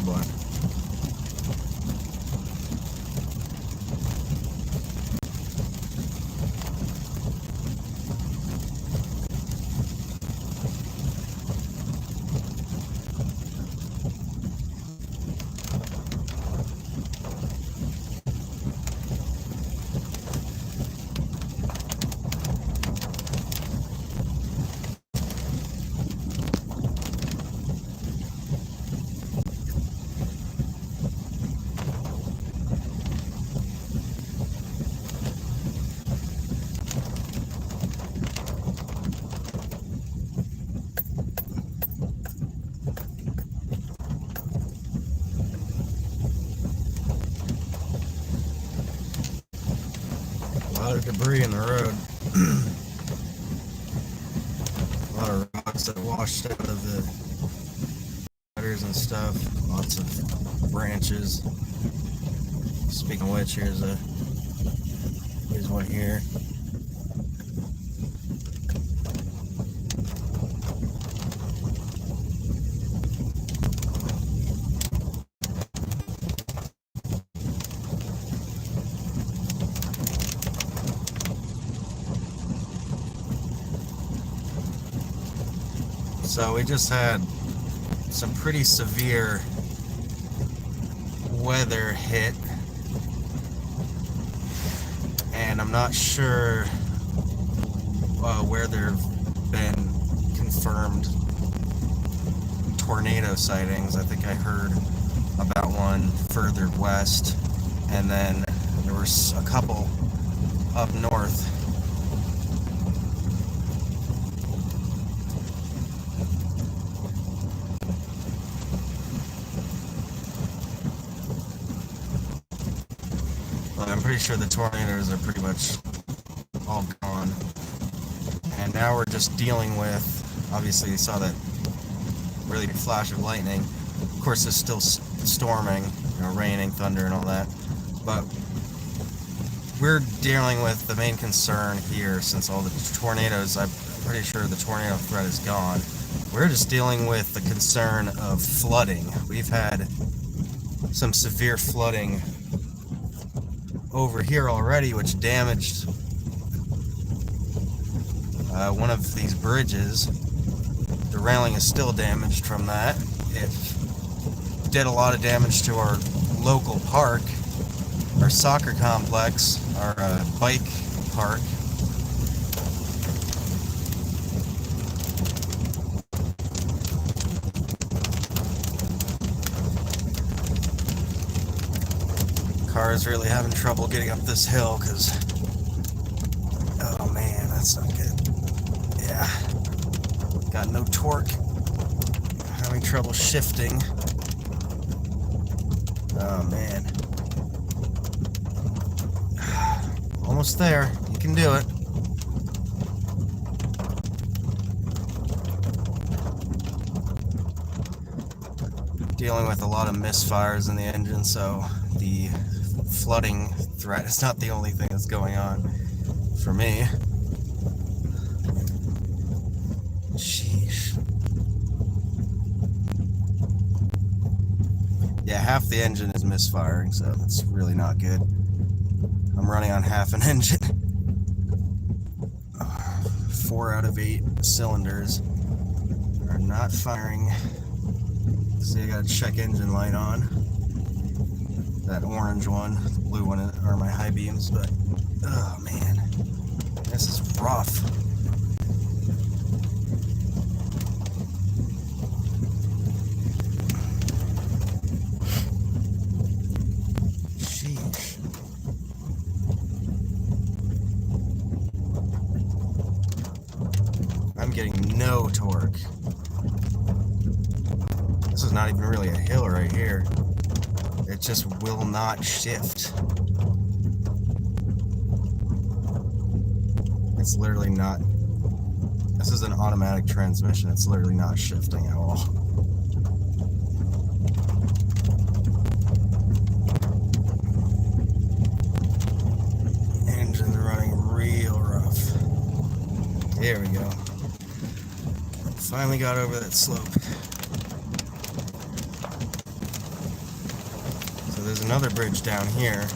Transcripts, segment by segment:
but a lot of debris in the road. A lot of rocks that washed out of the gutters and stuff. Lots of branches. Speaking of which, here's one here. So we just had some pretty severe weather hit, and I'm not sure where there have been confirmed tornado sightings. I think I heard about one further west, and then there was a couple up north. I'm pretty sure the tornadoes are pretty much all gone. And now we're just dealing with, obviously you saw that really big flash of lightning. Of course it's still storming, raining, thunder and all that. But we're dealing with the main concern here, since all the tornadoes, I'm pretty sure the tornado threat is gone. We're just dealing with the concern of flooding. We've had some severe flooding over here already, which damaged one of these bridges. The railing is still damaged from that. It did a lot of damage to our local park, our soccer complex, our bike park. Car is really having trouble getting up this hill because, oh man, that's not good. Yeah, got no torque, having trouble shifting. Oh man, almost there. You can do it. Dealing with a lot of misfires in the engine, so the flooding threat is not the only thing that's going on for me. Sheesh. Yeah, half the engine is misfiring, so that's really not good. I'm running on half an engine. 4 out of 8 cylinders are not firing. See, I got a check engine light on. That orange one, the blue one are my high beams, but oh man, this is rough. Sheesh. I'm getting no torque. This is not even really a hill right here. It just will not shift. It's literally not. This is an automatic transmission. It's literally not shifting at all. Engine's running real rough. There we go. Finally got over that slope. there's another bridge down here.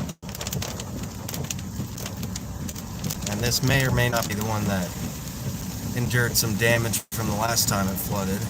And this may or may not be the one that endured some damage from the last time it flooded.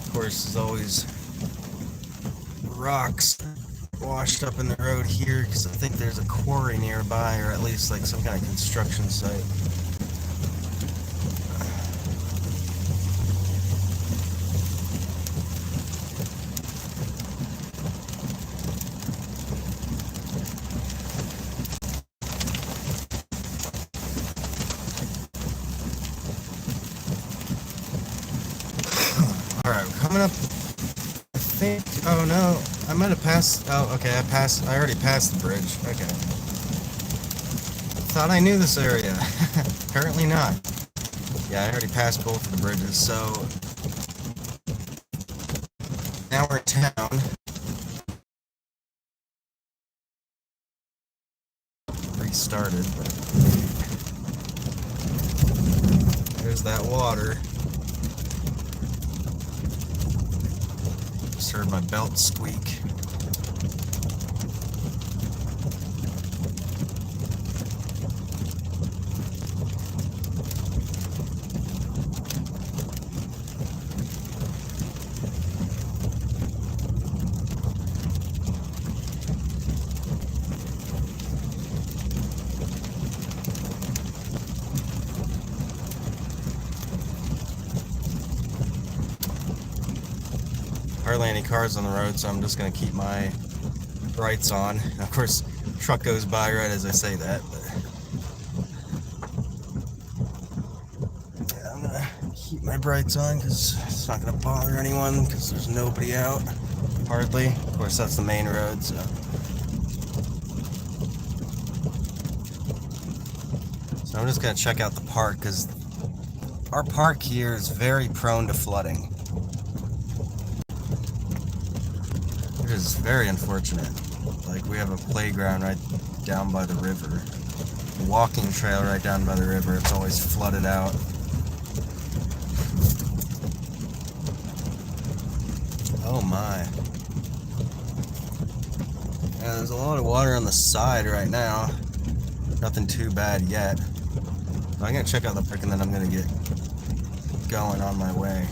Of course, there's always rocks washed up in the road here because I think there's a quarry nearby, or at least like some kind of construction site. Alright, we're coming up. I think. Oh no, I might have passed. Oh, okay, I already passed the bridge. Okay. Thought I knew this area. Apparently not. Yeah, I already passed both of the bridges, so. Now we're in town. Restarted, but. There's that water. Just heard my belt squeak. Hardly any cars on the road, so I'm just going to keep my brights on. Of course, truck goes by right as I say that, but yeah, I'm going to keep my brights on because it's not going to bother anyone because there's nobody out. Hardly. Of course, that's the main road, so. So I'm just going to check out the park because our park here is very prone to flooding. It is very unfortunate. Like, we have a playground right down by the river. A walking trail right down by the river. It's always flooded out. Oh my. Yeah, there's a lot of water on the side right now. Nothing too bad yet. So I'm gonna check out the park and then I'm gonna get going on my way.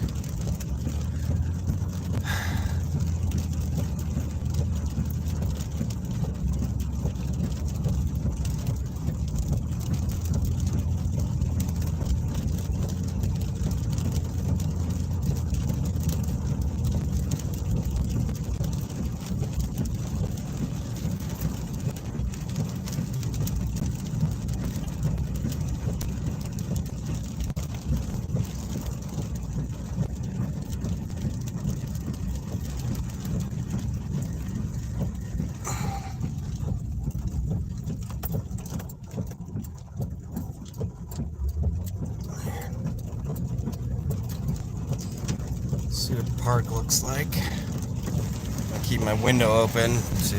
See what the park looks like. I keep my window open to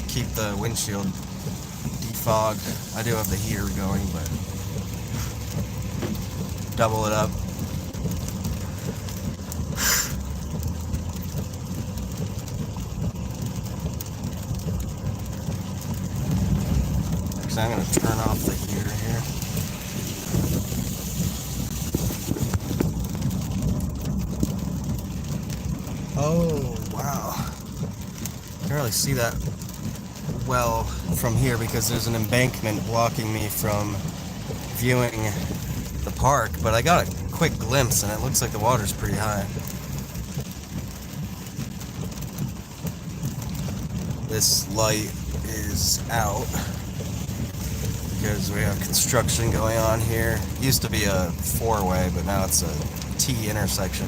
keep the windshield defogged. I do have the heater going, but double it up. Next, I'm going to turn off the heater here. Oh, wow. I can't really see that well from here because there's an embankment blocking me from viewing the park, but I got a quick glimpse and it looks like the water's pretty high. This light is out because we have construction going on here. It used to be a four-way, but now it's a T intersection.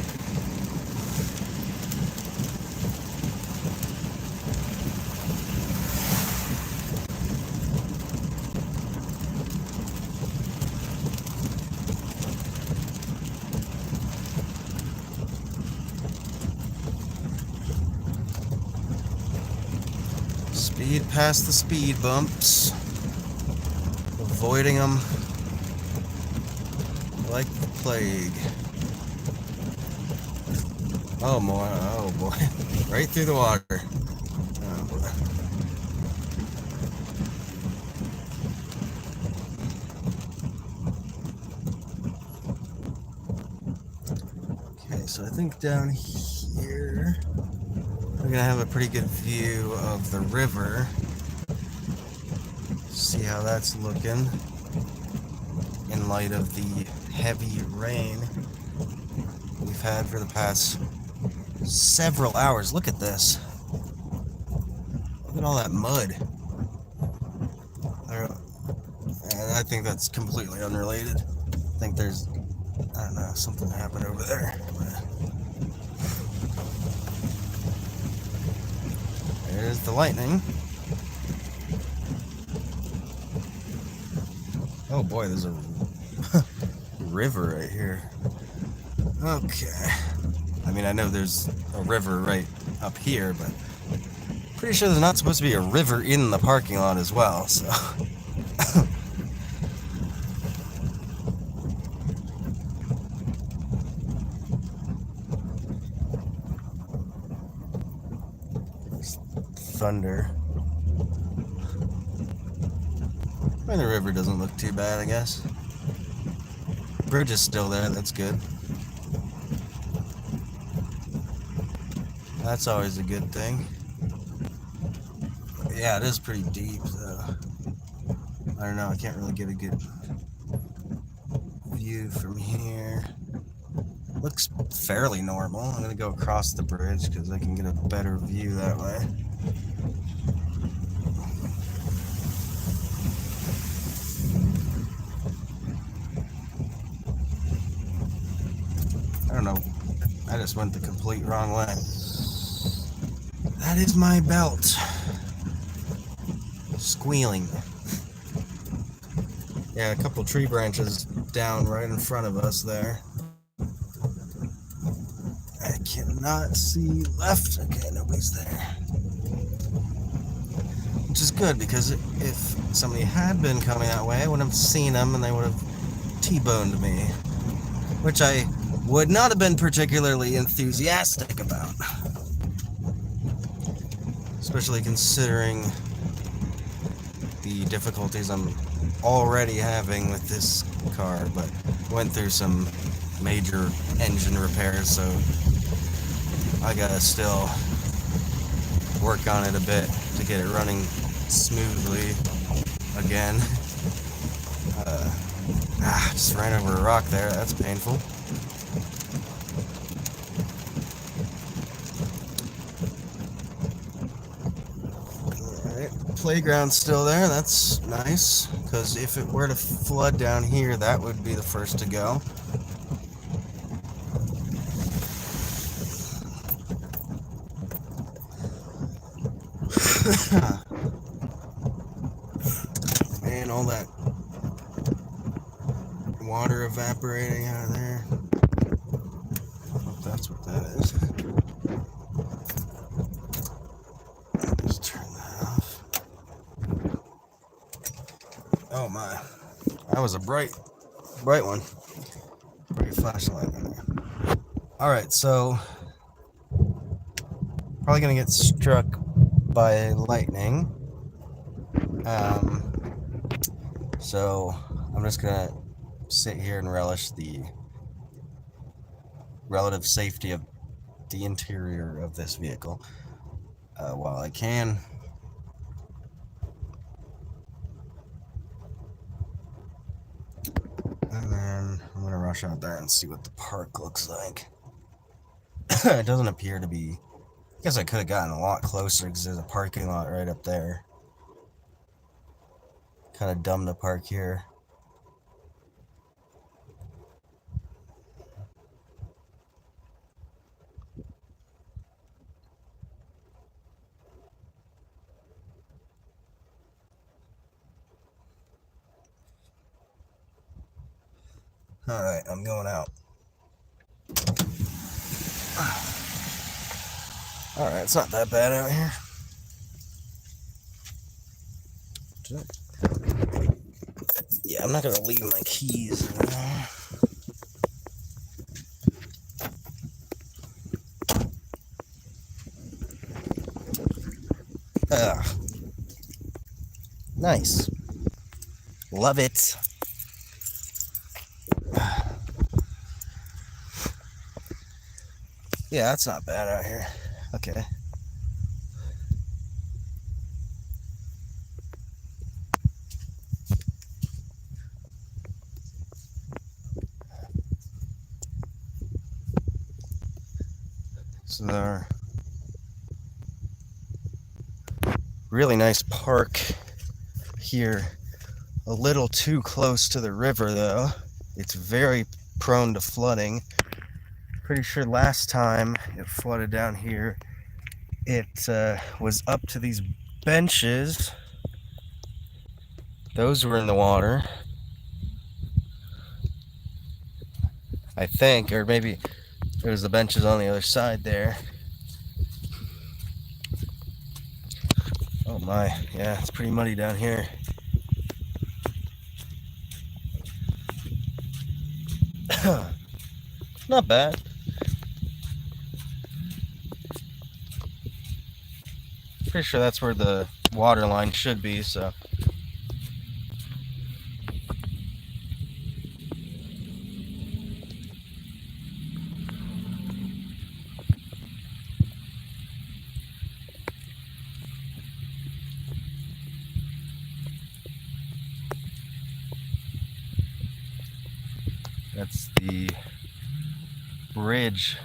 Speed past the speed bumps. Avoiding them like the plague. Oh boy. Right through the water. Oh boy. Okay, so I think down here we're gonna have a pretty good view of the river. See how that's looking in light of the heavy rain we've had for the past several hours. Look at this. Look at all that mud. I think that's completely unrelated. I think there's, I don't know, something happened over there. There's the lightning. Oh boy, there's a river right here. Okay. I mean, I know there's a river right up here, but pretty sure there's not supposed to be a river in the parking lot as well, so. Thunder. And the river doesn't look too bad, I guess. Bridge is still there, that's good. That's always a good thing. Yeah, it is pretty deep, though. I don't know, I can't really get a good view from here. Looks fairly normal. I'm gonna go across the bridge because I can get a better view that way. I don't know. I just went the complete wrong way. That is my belt. Squealing. Yeah, a couple tree branches down right in front of us there. I cannot see left. Okay, nobody's there. Which is good, because if somebody had been coming that way, I would have seen them and they would have T-boned me. Which I would not have been particularly enthusiastic about. Especially considering the difficulties I'm already having with this car, but went through some major engine repairs, so I gotta still work on it a bit to get it running smoothly again. Just ran over a rock there, that's painful. Playground's still there, that's nice, because if it were to flood down here, that would be the first to go. Man, all that water evaporating out of there. I hope that's what that is. Just turn that off. Oh my, that was a bright one. Bright flashlight in there. Alright, so probably gonna get struck by lightning. So I'm just gonna sit here and relish the relative safety of the interior of this vehicle while I can. And then I'm gonna rush out there and see what the park looks like. It doesn't appear to be. I guess I could have gotten a lot closer because there's a parking lot right up there. Kind of dumb to park here. Alright, I'm going out. Alright, it's not that bad out here. Yeah, I'm not gonna leave my keys. Nice. Love it. Yeah, that's not bad out here. Okay. So there, really nice park here. A little too close to the river though. It's very prone to flooding. Pretty sure last time it flooded down here, it was up to these benches. Those were in the water, I think, or maybe it was the benches on the other side there. Oh my, yeah, it's pretty muddy down here. Not bad. Pretty sure that's where the water line should be, so. That's the bridge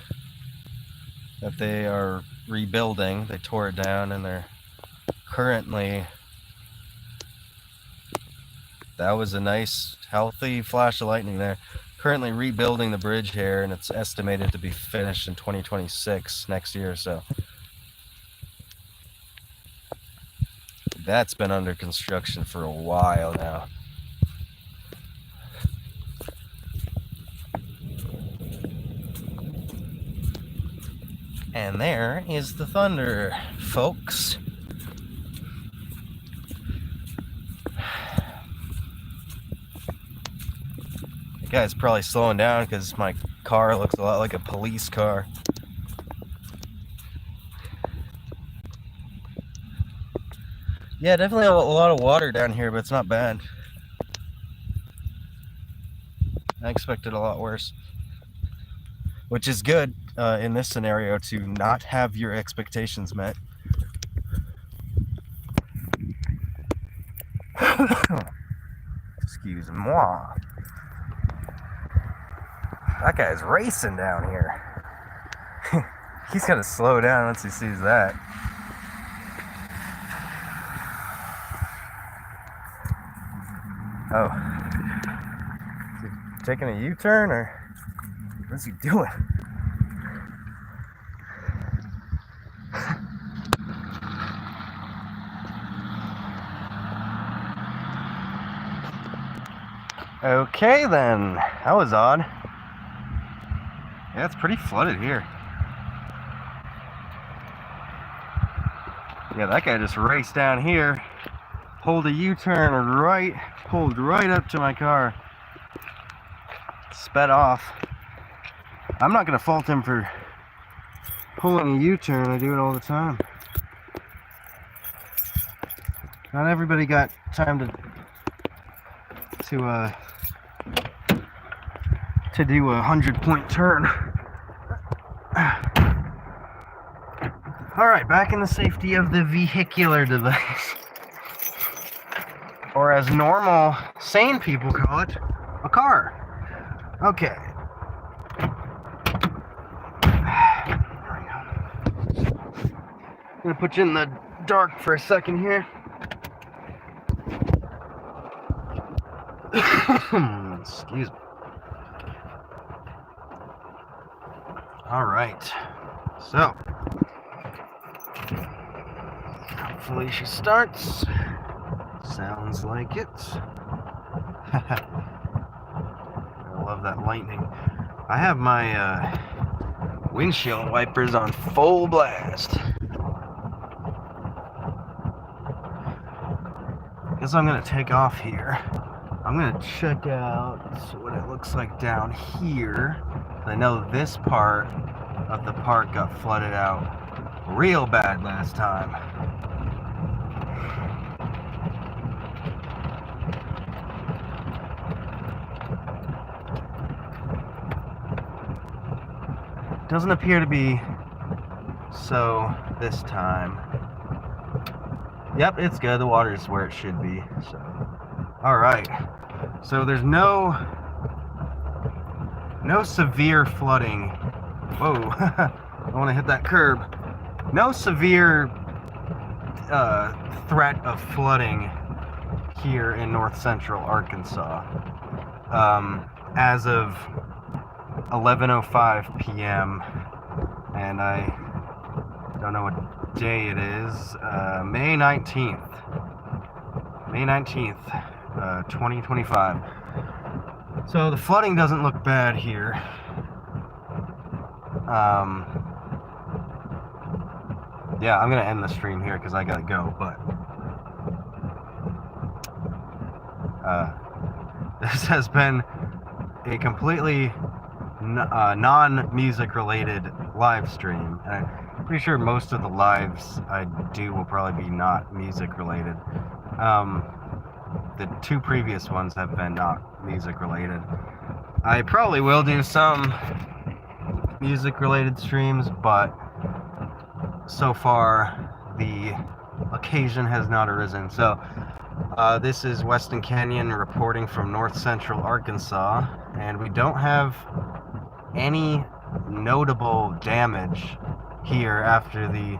that they are rebuilding. They tore it down and they're currently, that was a nice healthy flash of lightning there. Currently rebuilding the bridge here, and it's estimated to be finished in 2026, next year. So that's been under construction for a while now. And there is the thunder, folks. The guy's probably slowing down because my car looks a lot like a police car. Yeah, definitely a lot of water down here, but it's not bad. I expected a lot worse. Which is good in this scenario, to not have your expectations met. Excuse moi. That guy's racing down here. He's gonna slow down once he sees that. Oh. Is he taking a U-turn, or what's he doing? Okay then, that was odd. Yeah, it's pretty flooded here. Yeah, that guy just raced down here, pulled a U-turn right, pulled right up to my car, sped off. I'm not gonna fault him for pulling a U-turn. I do it all the time. Not everybody got time to do a 100-point turn. All right, back in the safety of the vehicular device, or as normal, sane people call it, a car. Okay. I'm gonna put you in the dark for a second here. Excuse me. All right. So, hopefully she starts. Sounds like it. I love that lightning. I have my windshield wipers on full blast. guess I'm gonna take off here. I'm gonna check out what it looks like down here. I know this part of the park got flooded out real bad last time. Doesn't appear to be so this time. Yep, it's good. The water's where it should be. So, all right. So there's no severe flooding. Whoa! I want to hit that curb. No severe threat of flooding here in north central Arkansas. As of 11:05 p.m. and I don't know what day it is. May 19th. May 19th, 2025. So the flooding doesn't look bad here. Yeah, I'm gonna end the stream here because I gotta go. But this has been a completely non-music related live stream. And I'm pretty sure most of the lives I do will probably be not music related. The two previous ones have been not music related. I probably will do some music related streams, but so far the occasion has not arisen. So this is Weston Kenyon reporting from north central Arkansas, and we don't have any notable damage here after the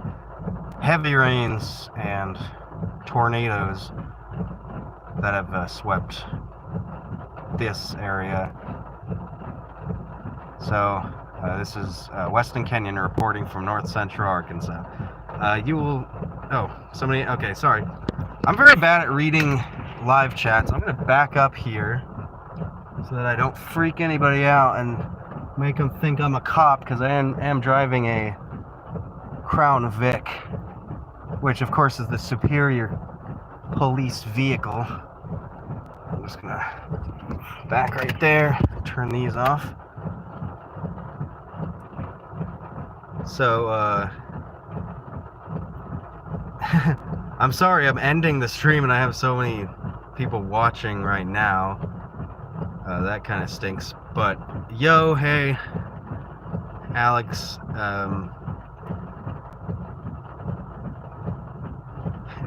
heavy rains and tornadoes that have swept this area. So this is Weston Kenyon reporting from north central Arkansas. You will... Oh, somebody... Okay, sorry. I'm very bad at reading live chats. I'm going to back up here so that I don't freak anybody out and make them think I'm a cop, because I am driving a Crown Vic, which of course is the superior police vehicle. I'm just going to back right there, turn these off. So, I'm sorry, I'm ending the stream and I have so many people watching right now. That kind of stinks. But, yo, hey, Alex,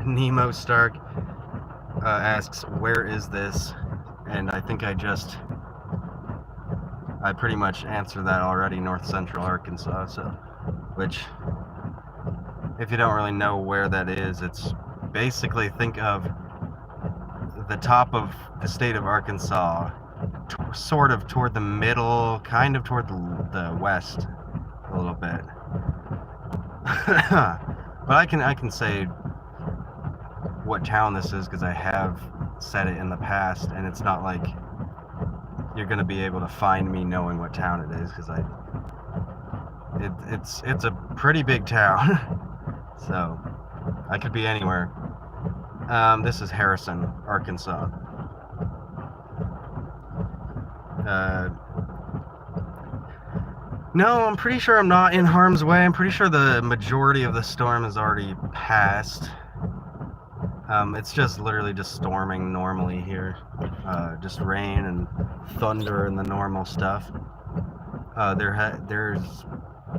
Nemo Stark asks, where is this? And I think I pretty much answered that already, north central Arkansas. So, which, if you don't really know where that is, it's basically, think of the top of the state of Arkansas, sort of toward the middle, kind of toward the west a little bit. But I can say what town this is because I have said it in the past, and it's not like you're gonna be able to find me knowing what town it is, because it's a pretty big town. So I could be anywhere. This is Harrison, Arkansas. No, I'm pretty sure I'm not in harm's way. I'm pretty sure the majority of the storm has already passed. It's just literally just storming normally here. Just rain and thunder and the normal stuff.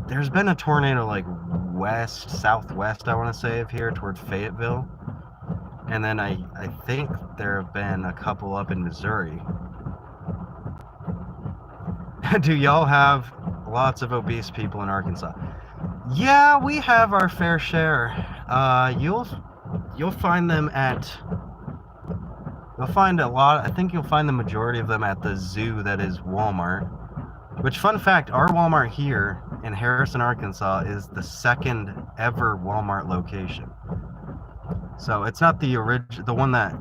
There's been a tornado like southwest, I want to say, of here towards Fayetteville. And then I think there have been a couple up in Missouri. Do y'all have lots of obese people in Arkansas? Yeah, we have our fair share. You'll find them you'll find a lot, I think you'll find the majority of them at the zoo that is Walmart. Which, fun fact, our Walmart here in Harrison, Arkansas is the second ever Walmart location. So it's not the one that,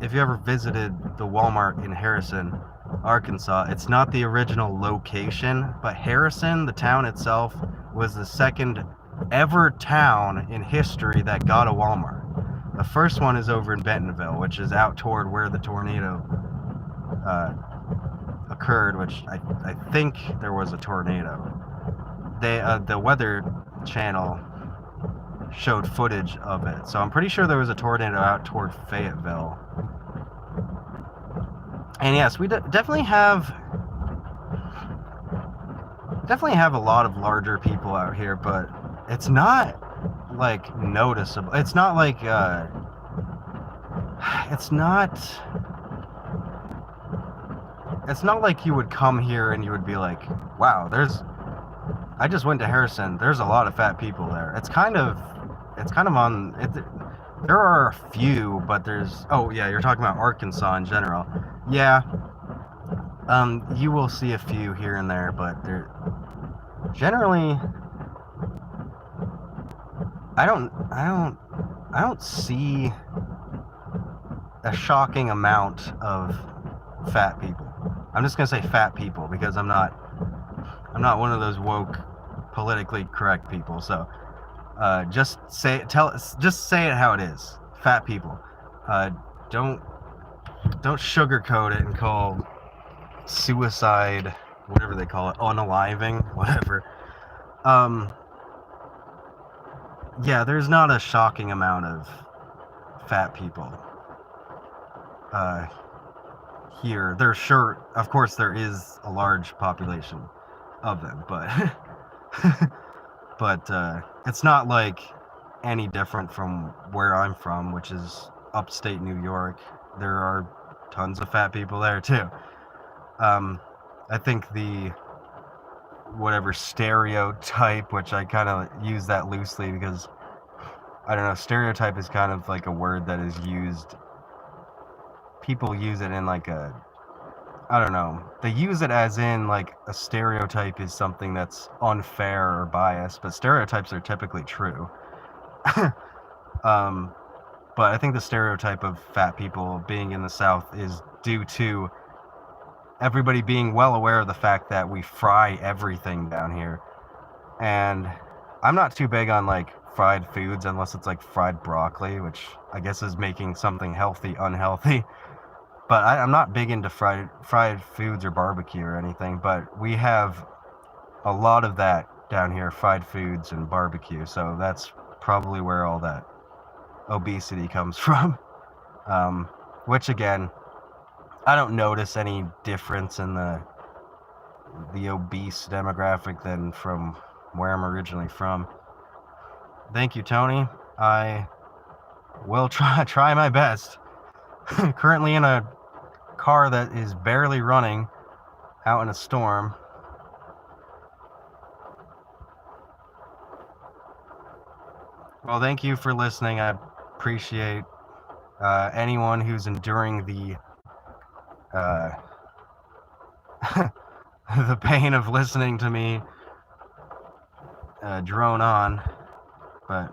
if you ever visited the Walmart in Harrison, Arkansas, it's not the original location, but Harrison, the town itself, was the second ever town in history that got a Walmart. The first one is over in Bentonville, which is out toward where the tornado occurred, which I think there was a tornado. The Weather Channel showed footage of it, so I'm pretty sure there was a tornado out toward Fayetteville. And yes, we definitely have a lot of larger people out here, but it's not like noticeable. It's not like it's not like you would come here and you would be like, wow, I just went to Harrison, there's a lot of fat people there. It's kind of on it. There are a few, but there's, oh yeah, you're talking about Arkansas in general. Yeah, you will see a few here and there, but they're generally, I don't see a shocking amount of fat people. I'm just gonna say fat people because I'm not one of those woke, politically correct people. So just say it how it is. Fat people. Don't sugarcoat it and call suicide, whatever they call it, unaliving, whatever. Yeah, there's not a shocking amount of fat people here. There's sure, of course, there is a large population of them, but it's not like any different from where I'm from, which is upstate New York. There are tons of fat people there too. I think the whatever stereotype, which I kind of use that loosely because I don't know, stereotype is kind of like a word that is used, people use it in like a, I don't know, they use it as in like a stereotype is something that's unfair or biased, but stereotypes are typically true. But I think the stereotype of fat people being in the South is due to everybody being well aware of the fact that we fry everything down here. And I'm not too big on like fried foods unless it's like fried broccoli, which I guess is making something healthy unhealthy. But I'm not big into fried foods or barbecue or anything, but we have a lot of that down here, fried foods and barbecue. So that's probably where all that obesity comes from. Which again, I don't notice any difference in the obese demographic than from where I'm originally from. Thank you, Tony. I will try my best. Currently in a car that is barely running out in a storm. Well, thank you for listening. I appreciate anyone who's enduring the the pain of listening to me drone on, but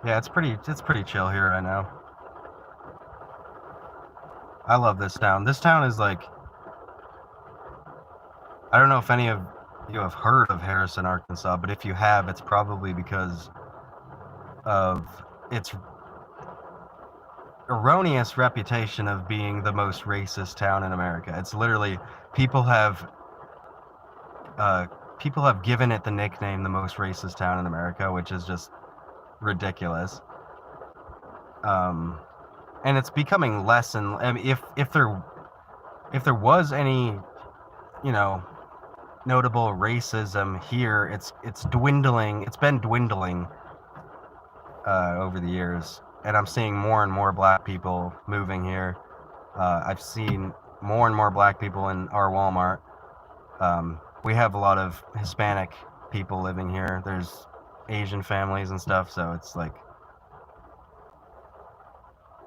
yeah, it's pretty chill here right now. I love this town. This town is like, I don't know if any of you have heard of Harrison, Arkansas, but if you have, it's probably because of its erroneous reputation of being the most racist town in America. It's literally, people have given it the nickname the most racist town in America, which is just ridiculous. And it's becoming less and, I mean, if there was any, you know, notable racism here, it's dwindling. It's been dwindling over the years, and I'm seeing more and more black people moving here. I've seen more and more black people in our Walmart. We have a lot of Hispanic people living here. There's Asian families and stuff, so it's like,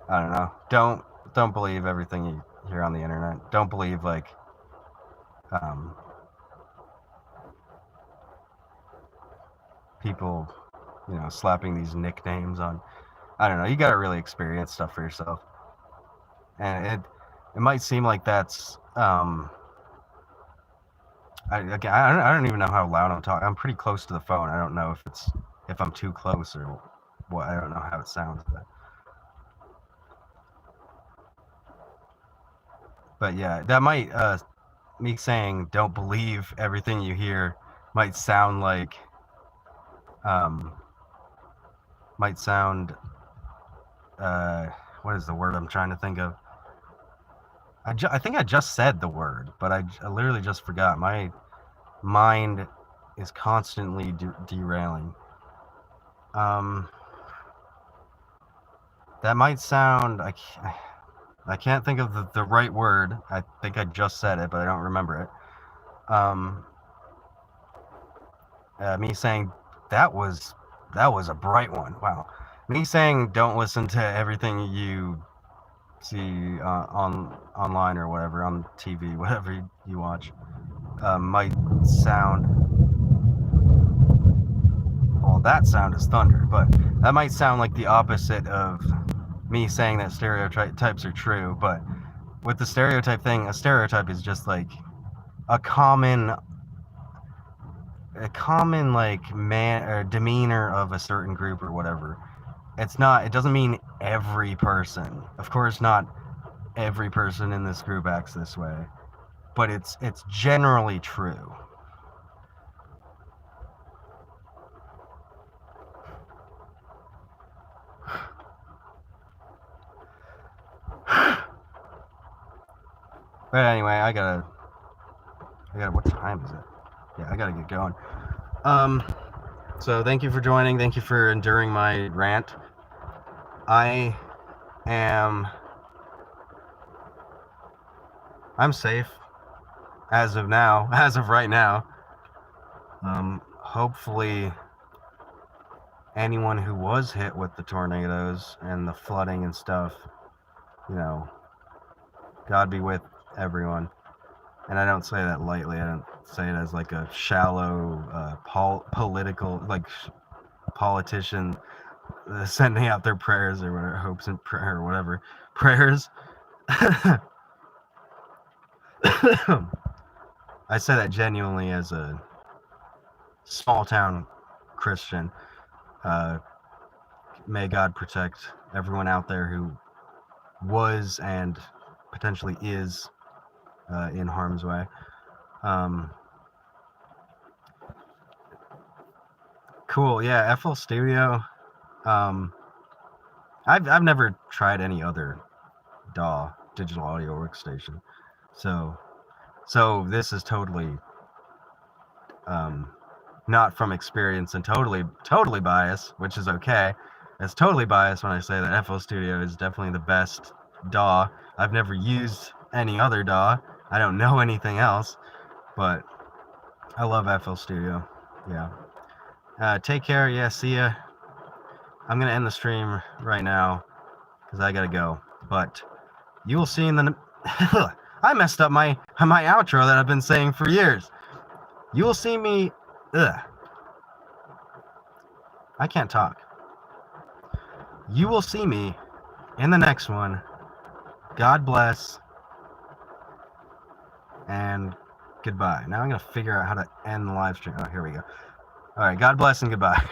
I don't know. Don't believe everything you hear on the internet. Don't believe like people, you know, slapping these nicknames on. I don't know. You gotta really experience stuff for yourself. And it might seem like that's I don't even know how loud I'm talking. I'm pretty close to the phone. I don't know if I'm too close or what. I don't know how it sounds. But yeah, that might me saying don't believe everything you hear might sound like um might sound what is the word I'm trying to think of? I think I just said the word, but I literally just forgot. My mind is constantly derailing. That might sound I can't think of the right word. I think I just said it, but I don't remember it. Me saying that was a bright one. Wow. Me saying don't listen to everything you see online or whatever on TV, whatever you watch, might sound. Well, that sound is thunder, but that might sound like the opposite of me saying that stereotypes are true. But with the stereotype thing, a stereotype is just like a common like man or demeanor of a certain group or whatever. It doesn't mean every person. Of course not every person in this group acts this way, but it's generally true. But anyway, I gotta what time is it? Yeah, I gotta get going. So thank you for joining. Thank you for enduring my rant. I'm safe as of now, as of right now. Hopefully anyone who was hit with the tornadoes and the flooding and stuff, God be with everyone. And I don't say that lightly. I don't say it as like a shallow political, like politician sending out their prayers or whatever, hopes and prayer or whatever prayers. I say that genuinely as a small town Christian. May God protect everyone out there who was and potentially is in harm's way. Cool. Yeah, FL Studio. I've never tried any other DAW, digital audio workstation, so this is totally not from experience and totally biased, which is okay. It's totally biased when I say that FL Studio is definitely the best DAW. I've never used any other DAW. I don't know anything else, but I love FL Studio. Yeah. Take care. Yeah, see ya. I'm gonna end the stream right now because I gotta go. But you will see in the. I messed up my outro that I've been saying for years. You will see me. I can't talk. You will see me in the next one. God bless. And goodbye. Now I'm going to figure out how to end the live stream. Oh, here we go. All right. God bless and goodbye.